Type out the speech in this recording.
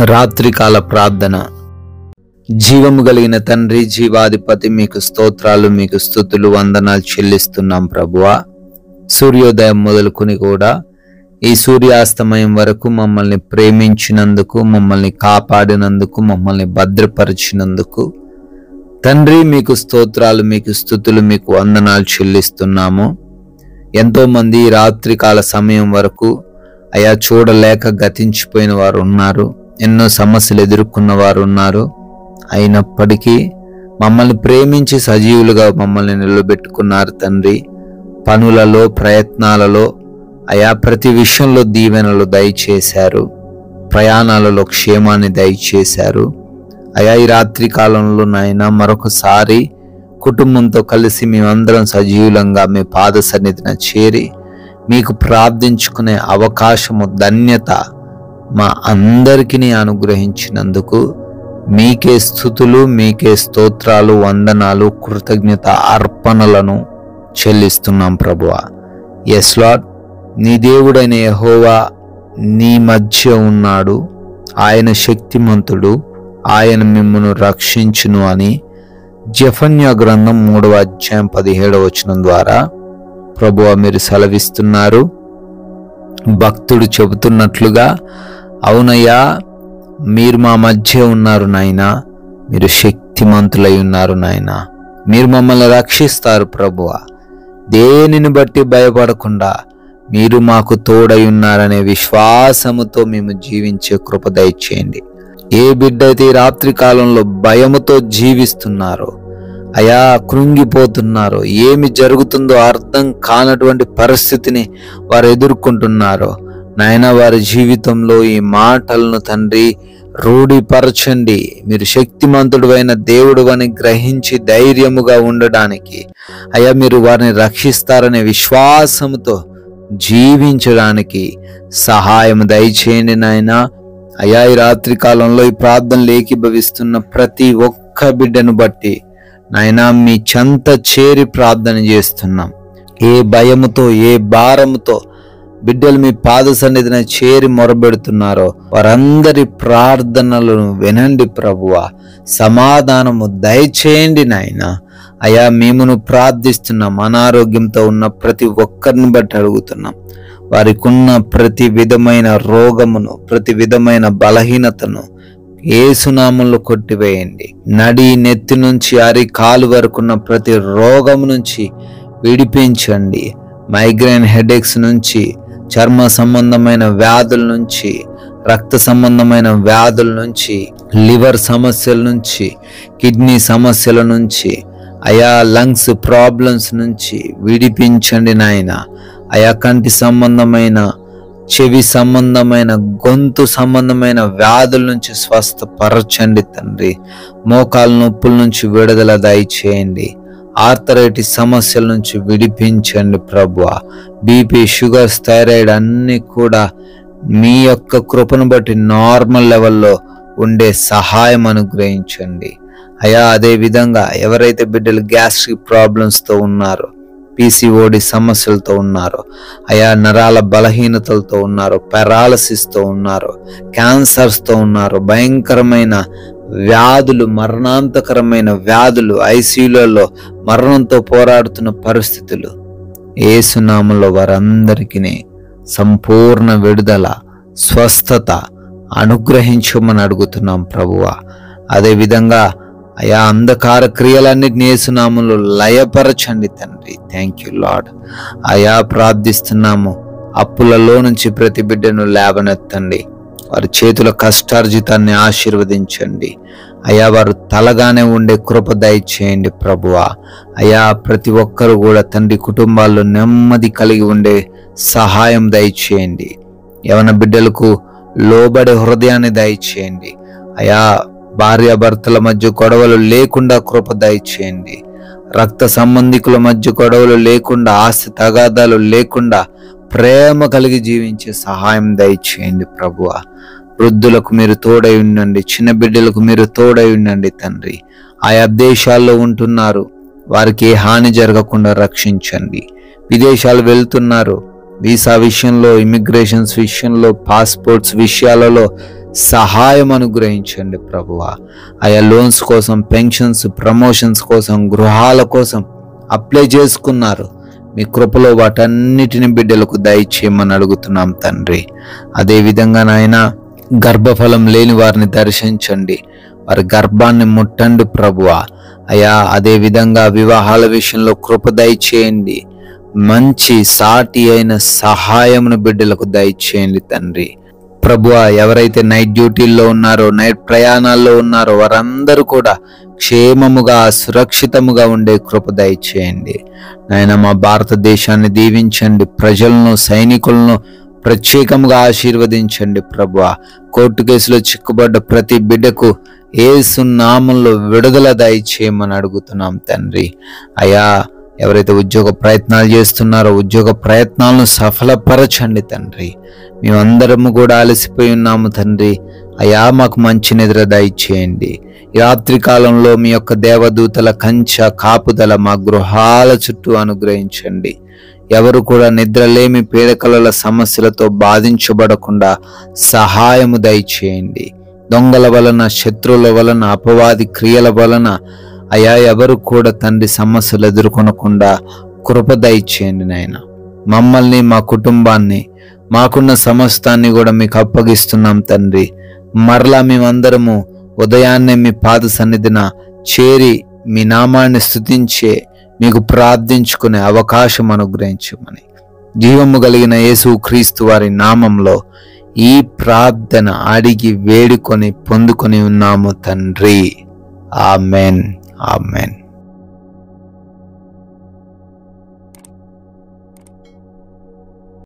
రాత్రికాల ప్రార్థన. జీవము కలిగిన తండ్రి, జీవాధిపతి, మీకు స్తోత్రాలు, మీకు స్తుతులు, వందనాలు చెల్లిస్తున్నాం ప్రభువా. సూర్యోదయం మొదలుకొని కూడా ఈ సూర్యాస్తమయం వరకు మమ్మల్ని ప్రేమించినందుకు, మమ్మల్ని కాపాడినందుకు, మమ్మల్ని భద్రపరిచినందుకు తండ్రి మీకు స్తోత్రాలు, మీకు స్తుతులు, మీకు వందనాలు చెల్లిస్తున్నాము. ఎంతో మంది రాత్రికాల సమయం వరకు అయా చూడలేక గతించిపోయిన వారు ఉన్నారు, ఎన్నో సమస్యలు ఎదుర్కొన్న వారు ఉన్నారు. అయినప్పటికీ మమ్మల్ని ప్రేమించి సజీవులుగా మమ్మల్ని నిలబెట్టుకున్నారు తండ్రి. పనులలో, ప్రయత్నాలలో అయా ప్రతి విషయంలో దీవెనలు దయచేశారు, ప్రయాణాలలో క్షేమాన్ని దయచేశారు. అయా ఈ రాత్రి కాలంలో నాయన మరొకసారి కుటుంబంతో కలిసి మేమందరం సజీవులంగా మీ పాద సన్నిధిన చేరి మీకు ప్రార్థించుకునే అవకాశము, ధన్యత మా అందరికీ అనుగ్రహించినందుకు మీకే స్తుతులు, మీకే స్తోత్రాలు, వందనాలు, కృతజ్ఞత అర్పణలను చెల్లిస్తున్నాం ప్రభువా. ఎస్ లార్డ్, నీ దేవుడైన యెహోవా నీ మధ్య ఉన్నాడు, ఆయన శక్తిమంతుడు, ఆయన మిమ్మును రక్షించును అని జెఫన్యా గ్రంథం 3వ అధ్యాయం 17వ వచనం ద్వారా ప్రభువా మీరు సెలవిస్తున్నారు. భక్తుడు చెబుతున్నట్లుగా, అవునయ్యా మీరు మా మధ్య ఉన్నారు నాయనా, మీరు శక్తిమంతులై ఉన్నారు నాయనా, మీరు మమ్మల్ని రక్షిస్తారు ప్రభువా. దేనిని బట్టి భయపడకుండా మీరు మాకు తోడై ఉన్నారనే విశ్వాసముతో మేము జీవించే కృప దయచేయండి. ఏ బిడ్డ అయితే ఈ రాత్రి కాలంలో భయముతో జీవిస్తున్నారో, అయా కృంగిపోతున్నారో, ఏమి జరుగుతుందో అర్థం కానటువంటి పరిస్థితిని వారు ఎదుర్కొంటున్నారో నాయన, వారి జీవితంలో ఈ మాటలను తండ్రి రూఢిపరచండి. మీరు శక్తిమంతుడు అయిన దేవుడు అని గ్రహించి ధైర్యముగా ఉండడానికి, అయ్యా మీరు వారిని రక్షిస్తారనే విశ్వాసముతో జీవించడానికి సహాయం దయచేయండి నాయన. అయ్యా ఈ రాత్రి కాలంలో ఈ ప్రార్థనలు ఏకీభవిస్తున్న ప్రతి ఒక్క బిడ్డను బట్టి నాయనా మీ చెంత చేరి ప్రార్థన చేస్తున్నాం. ఏ భయముతో, ఏ భారముతో బిడ్డలు మీ పాద సన్నిధిన చేరి మొరబెడుతున్నారో వారందరి ప్రార్థనలను వినండి ప్రభువా. సమాధానము దయచేయండి నాయన. అయా మేమును ప్రార్థిస్తున్నాం. అనారోగ్యంతో ఉన్న ప్రతి ఒక్కరిని బట్టి అడుగుతున్నాం, వారికి ఉన్న ప్రతి విధమైన రోగమును, ప్రతి విధమైన బలహీనతను యేసునామంలో కొట్టివేయండి. నడి నెత్తి నుంచి అరి కాలు వరకున్న ప్రతి రోగం నుంచి విడిపించండి. మైగ్రేన్ హెడేక్స్ నుంచి, చర్మ సంబంధమైన వ్యాధుల నుంచి, రక్త సంబంధమైన వ్యాధుల నుంచి, లివర్ సమస్యల నుంచి, కిడ్నీ సమస్యల నుంచి, అయా లంగ్స్ ప్రాబ్లమ్స్ నుంచి విడిపించండి నాయన. అయా కంటి సంబంధమైన, చెవి సంబంధమైన, గొంతు సంబంధమైన వ్యాధుల నుంచి స్వస్థపరచండి తండ్రి. మోకాలు నొప్పుల నుంచి విడుదల దయచేయండి. ఆర్థరైటిస్ సమస్యల నుంచి విడిపించండి ప్రభువా. బీపీ, షుగర్స్, థైరాయిడ్ అన్నీ కూడా మీ యొక్క కృపను బట్టి నార్మల్ లెవెల్లో ఉండే సహాయం అనుగ్రహించండి అయా. అదే విధంగా ఎవరైతే బిడ్డలు గ్యాస్ట్రిక్ ప్రాబ్లమ్స్తో ఉన్నారో, పీసీఓడి సమస్యలతో ఉన్నారో, అయా నరాల బలహీనతలతో ఉన్నారో, పారాలసిస్తో ఉన్నారో, క్యాన్సర్స్తో ఉన్నారో, భయంకరమైన వ్యాధులు, మరణాంతకరమైన వ్యాధులు, ఐసీయూలలో మరణంతో పోరాడుతున్న పరిస్థితులు, యేసునామములో వారందరికీ సంపూర్ణ విడుదల, స్వస్థత అనుగ్రహించమని అడుగుతున్నాం ప్రభువా. అదేవిధంగా అయా అంధకార క్రియలన్నిటిని యేసునామములో లయపరచండి తండ్రి. Thank you lord. అయా ప్రార్థిస్తున్నాము, అప్పులలో నుంచి ప్రతి బిడ్డను లేవనెత్తండి. వారి చేతుల కష్టార్జితాన్ని ఆశీర్వదించండి అయా. వారు తలగానే ఉండే కృప దయచేయండి ప్రభువా. అయా ప్రతి ఒక్కరు కూడా తండ్రి కుటుంబాల్లో నెమ్మది కలిగి ఉండే సహాయం దయచేయండి. యవన బిడ్డలకు లోబడే హృదయాన్ని దయచేయండి అయా. భార్యాభర్తల మధ్య గొడవలు లేకుండా కృప దయచేయండి. రక్త సంబంధికుల మధ్య గొడవలు లేకుండా, ఆస్తి తగాదాలు లేకుండా ప్రేమ కలిగి జీవించే సహాయం దయచేయండి ప్రభువా. వృద్ధులకు మీరు తోడై ఉండండి, చిన్న బిడ్డలకు మీరు తోడై ఉండండి తండ్రి. ఆయా దేశాల్లో ఉంటున్నారు, వారికి ఏ హాని జరగకుండా రక్షించండి. విదేశాలు వెళ్తున్నారు, వీసా విషయంలో, ఇమిగ్రేషన్స్ విషయంలో, పాస్పోర్ట్స్ విషయాలలో సహాయం అనుగ్రహించండి ప్రభువా. ఆయా లోన్స్ కోసం, పెన్షన్స్, ప్రమోషన్స్ కోసం, గృహాల కోసం అప్లై చేసుకున్నారు. మీ కృపలో వాటన్నిటిని బిడ్డలకు దయచేయమని అడుగుతున్నాం తండ్రి. అదేవిధంగా నాయన గర్భఫలం లేని వారిని దర్శించండి, వారి గర్భాన్ని ముట్టండి ప్రభువా. అయా అదేవిధంగా వివాహాల విషయంలో కృప దయచేయండి. మంచి సాటి అయిన సహాయమును బిడ్డలకు దయచేయండి తండ్రి. ప్రభువా, ఎవరైతే నైట్ డ్యూటీల్లో ఉన్నారో, నైట్ ప్రయాణాల్లో ఉన్నారో వారందరూ కూడా క్షేమముగా సురక్షితముగా ఉండే కృప దయచేయండి నాయన. మా భారతదేశాన్ని దీవించండి, ప్రజలను, సైనికులను ప్రత్యేకంగా ఆశీర్వదించండి ప్రభువా. కోర్టు కేసులో చిక్కుబడ్డ ప్రతి బిడ్డకు యేసు నామములో విడుదల దయచేయమని అడుగుతున్నాం తండ్రి. అయా ఎవరైతే ఉద్యోగ ప్రయత్నాలు చేస్తున్నారో ఉద్యోగ ప్రయత్నాలను సఫలపరచండి తండ్రి. మేమందరము కూడా అలసిపోయి ఉన్నాము తండ్రి. అయా మాకు మంచి నిద్ర దయచేయండి. ఈ రాత్రి కాలంలో మీ యొక్క దేవదూతల కంచె కాపుదల మా గృహాల చుట్టూ అనుగ్రహించండి. ఎవరు కూడా నిద్రలేమి పీడకల సమస్యలతో బాధించబడకుండా సహాయము దయచేయండి. దొంగల వలన, శత్రువుల వలన, అపవాది క్రియల వలన అయా ఎవరు కూడా తండ్రి సమస్యలు ఎదుర్కొనకుండా కృప దయచేయండి నాయన. మమ్మల్ని, మా కుటుంబాన్ని, మాకున్న సమస్తాన్ని కూడా మీకు అప్పగిస్తున్నాం తండ్రి. మరలా మేమందరము ఉదయాన్నే మీ పాద సన్నిధిన చేరి మీ నామాన్ని స్తుతించే, మీకు ప్రార్థించుకునే అవకాశం అనుగ్రహించమని జీవము కలిగిన యేసు క్రీస్తు వారి నామంలో ఈ ప్రార్థన అడిగి వేడుకొని పొందుకొని ఉన్నాము తండ్రి. Amen, amen.